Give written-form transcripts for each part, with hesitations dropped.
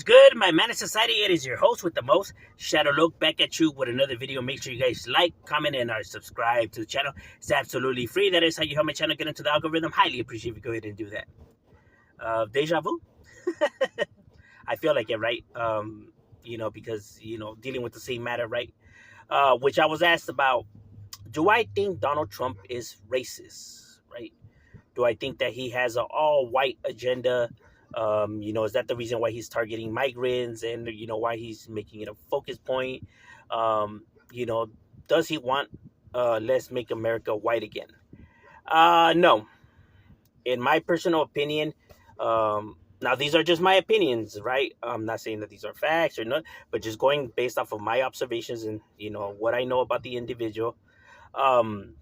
What's good, my man of society? It is your host with the most, Shadow Look, back at you with another video. Make sure you guys like, comment, and subscribe to the channel. It's absolutely free. That is how you help my channel get into the algorithm. Highly appreciate if you go ahead and do that. Deja vu? I feel like it, right? Because, dealing with the same matter, right? Which I was asked about, do I think Donald Trump is racist, right? Do I think that he has an all-white agenda? Is that the reason why he's targeting migrants and, why he's making it a focus point? Um, you know, does he want let's make America white again? No. In my personal opinion, now these are just my opinions, right? I'm not saying that these are facts or not, but just going based off of my observations and, what I know about the individual. Um,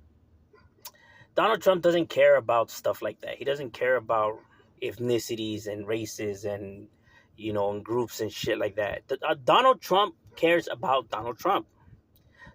Donald Trump doesn't care about stuff like that. He doesn't care about ethnicities and races and and groups and shit like that. Donald Trump cares about Donald Trump.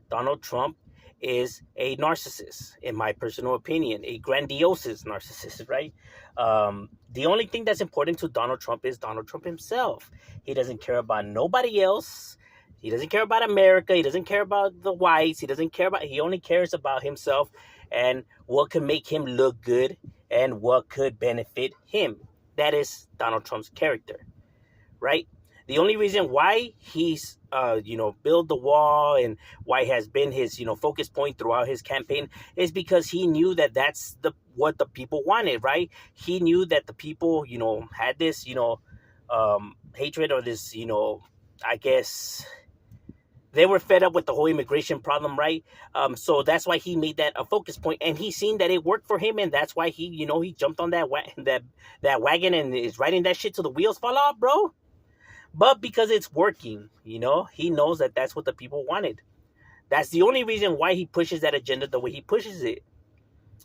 Donald Trump is a narcissist, in my personal opinion, a grandiose narcissist, right? The only thing that's important to Donald Trump is Donald Trump himself. He doesn't care about nobody else. He doesn't care about America. He doesn't care about the whites. He only cares about himself and what can make him look good and what could benefit him. That is Donald Trump's character, right? The only reason why he's built the wall and why has been his focus point throughout his campaign is because he knew that that's what the people wanted, right? He knew that the people had this hatred, or this I guess they were fed up with the whole immigration problem, right? So that's why he made that a focus point, and he seen that it worked for him, and that's why he jumped on that wagon and is riding that shit till the wheels fall off, bro. But because it's working, he knows that that's what the people wanted. That's the only reason why he pushes that agenda the way he pushes it.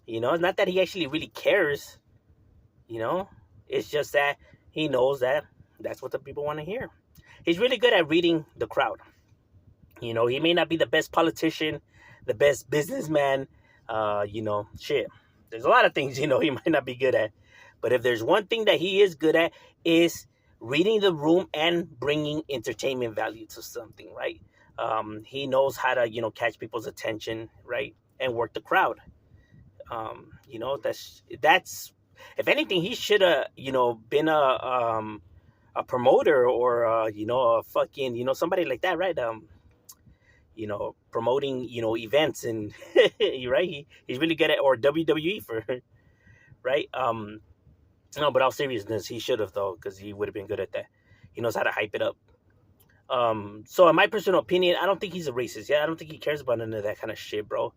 It's not that he actually really cares. It's just that he knows that that's what the people want to hear. He's really good at reading the crowd. He may not be the best politician, the best businessman, shit. There's a lot of things, he might not be good at. But if there's one thing that he is good at, is reading the room and bringing entertainment value to something, right? He knows how to, catch people's attention, right? And work the crowd. That's if anything, he should have, been a promoter or, a fucking, somebody like that, right? Promoting, events and right. He's really good at, or WWE for, right? No, but all seriousness, he should have though, because he would have been good at that. He knows how to hype it up. So in my personal opinion, I don't think he's a racist. Yeah, I don't think he cares about none of that kind of shit, bro.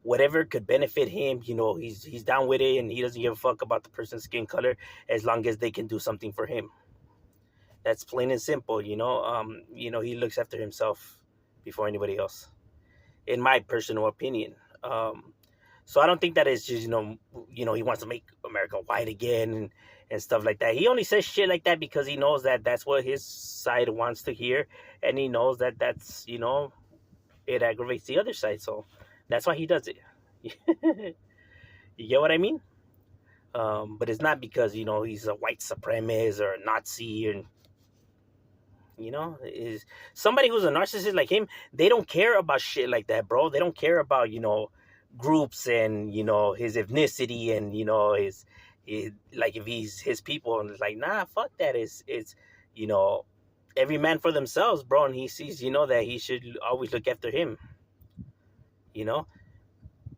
Whatever could benefit him, he's down with it, and he doesn't give a fuck about the person's skin color as long as they can do something for him. That's plain and simple, he looks after himself before anybody else, in my personal opinion. So I don't think that it's just, he wants to make America white again and stuff like that. He only says shit like that because he knows that that's what his side wants to hear. And he knows that that's, it aggravates the other side. So that's why he does it. You get what I mean? But it's not because, he's a white supremacist or a Nazi, and is somebody who's a narcissist like him. They don't care about shit like that, bro. They don't care about, groups and, his ethnicity and, his like if he's his people, and it's like, nah, fuck that. It's every man for themselves, bro. And he sees, that he should always look after him.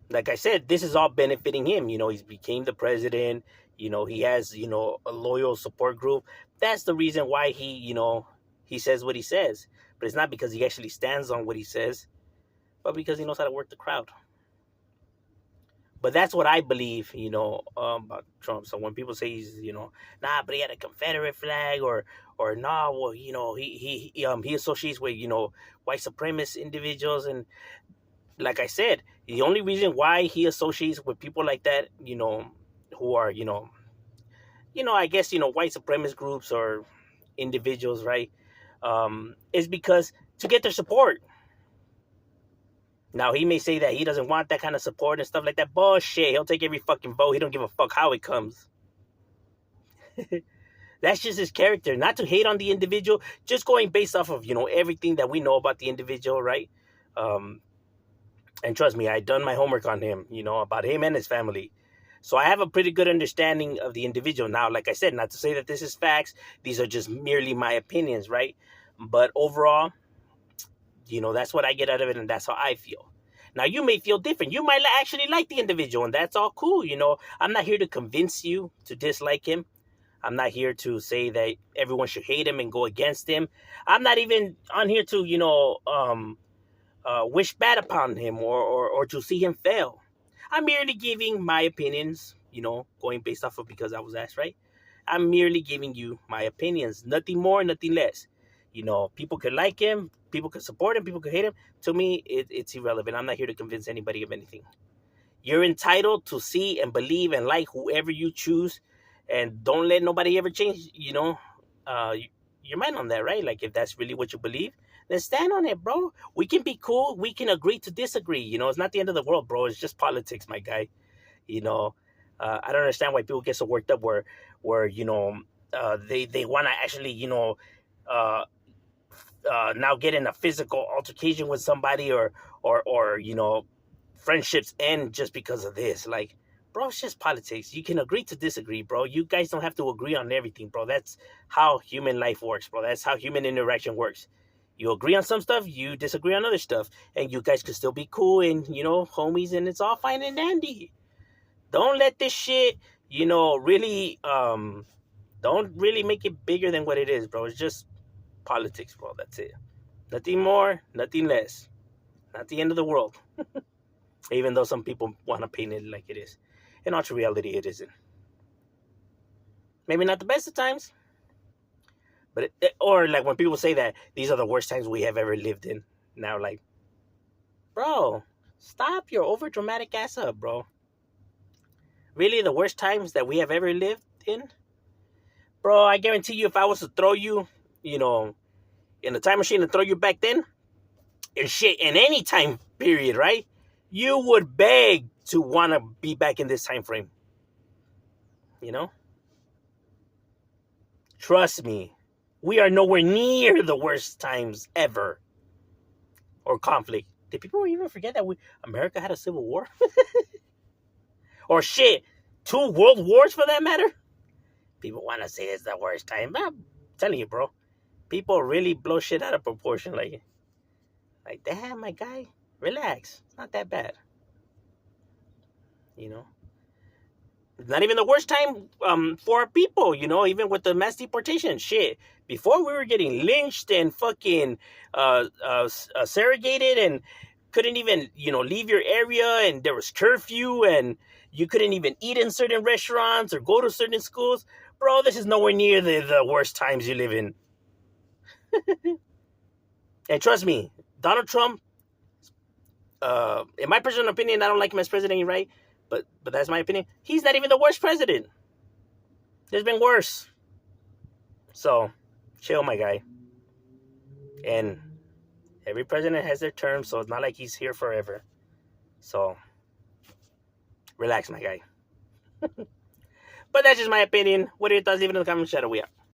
Like I said, this is all benefiting him. He's became the president. He has, a loyal support group. That's the reason why he says what he says. But it's not because he actually stands on what he says, but because he knows how to work the crowd. But that's what I believe, about Trump. So when people say he's, nah, but he had a Confederate flag, or nah, well, he associates with, white supremacist individuals. And like I said, the only reason why he associates with people like that, who are, I guess, white supremacist groups or individuals, right? Is because to get their support. Now, he may say that he doesn't want that kind of support and stuff like that. Bullshit. He'll take every fucking vote. He don't give a fuck how it comes. That's just his character. Not to hate on the individual, just going based off of, everything that we know about the individual, right? Um, and trust me, I done my homework on him, about him and his family. So I have a pretty good understanding of the individual. Now, like I said, not to say that this is facts. These are just merely my opinions, right? But overall, that's what I get out of it, and that's how I feel. Now, you may feel different. You might actually like the individual, and that's all cool. I'm not here to convince you to dislike him. I'm not here to say that everyone should hate him and go against him. I'm not even on here to, wish bad upon him or to see him fail. I'm merely giving my opinions, going based off of because I was asked, right? I'm merely giving you my opinions. Nothing more, nothing less. People could like him, people could support him, people could hate him. To me, it's irrelevant. I'm not here to convince anybody of anything. You're entitled to see and believe and like whoever you choose, and don't let nobody ever change, your mind on that, right? Like, if that's really what you believe, then stand on it, bro. We can be cool. We can agree to disagree. It's not the end of the world, bro. It's just politics, my guy. I don't understand why people get so worked up where they want to actually, now get in a physical altercation with somebody or friendships end just because of this. Like, bro, it's just politics. You can agree to disagree, bro. You guys don't have to agree on everything, bro. That's how human life works, bro. That's how human interaction works. You agree on some stuff, you disagree on other stuff, and you guys can still be cool and, homies, and it's all fine and dandy. Don't let this shit, really, don't really make it bigger than what it is, bro. It's just politics, bro. That's it. Nothing more, nothing less. Not the end of the world. Even though some people want to paint it like it is. In actual reality, it isn't. Maybe not the best of times. But or like when people say that these are the worst times we have ever lived in. Now, like, bro, stop your over dramatic ass up, bro. Really, the worst times that we have ever lived in? Bro, I guarantee you, if I was to throw you, in a time machine and throw you back then, and shit, in any time period, right? You would beg to want to be back in this time frame. Trust me, we are nowhere near the worst times ever. Or conflict. Did people even forget that America had a civil war? Or shit, 2 world wars for that matter? People want to say it's the worst time. I'm telling you, bro. People really blow shit out of proportion. Like, damn, my guy, relax. It's not that bad. Not even the worst time for our people, even with the mass deportation. Shit. Before we were getting lynched and fucking segregated and couldn't even, leave your area, and there was curfew and you couldn't even eat in certain restaurants or go to certain schools. Bro, this is nowhere near the worst times you live in. And trust me, Donald Trump, in my personal opinion, I don't like him as president, right? But that's my opinion. He's not even the worst president. There's been worse. So, chill, my guy. And every president has their term, so it's not like he's here forever. So, relax, my guy. But that's just my opinion. What are your thoughts? Leave it in the comments. Shadow, we out.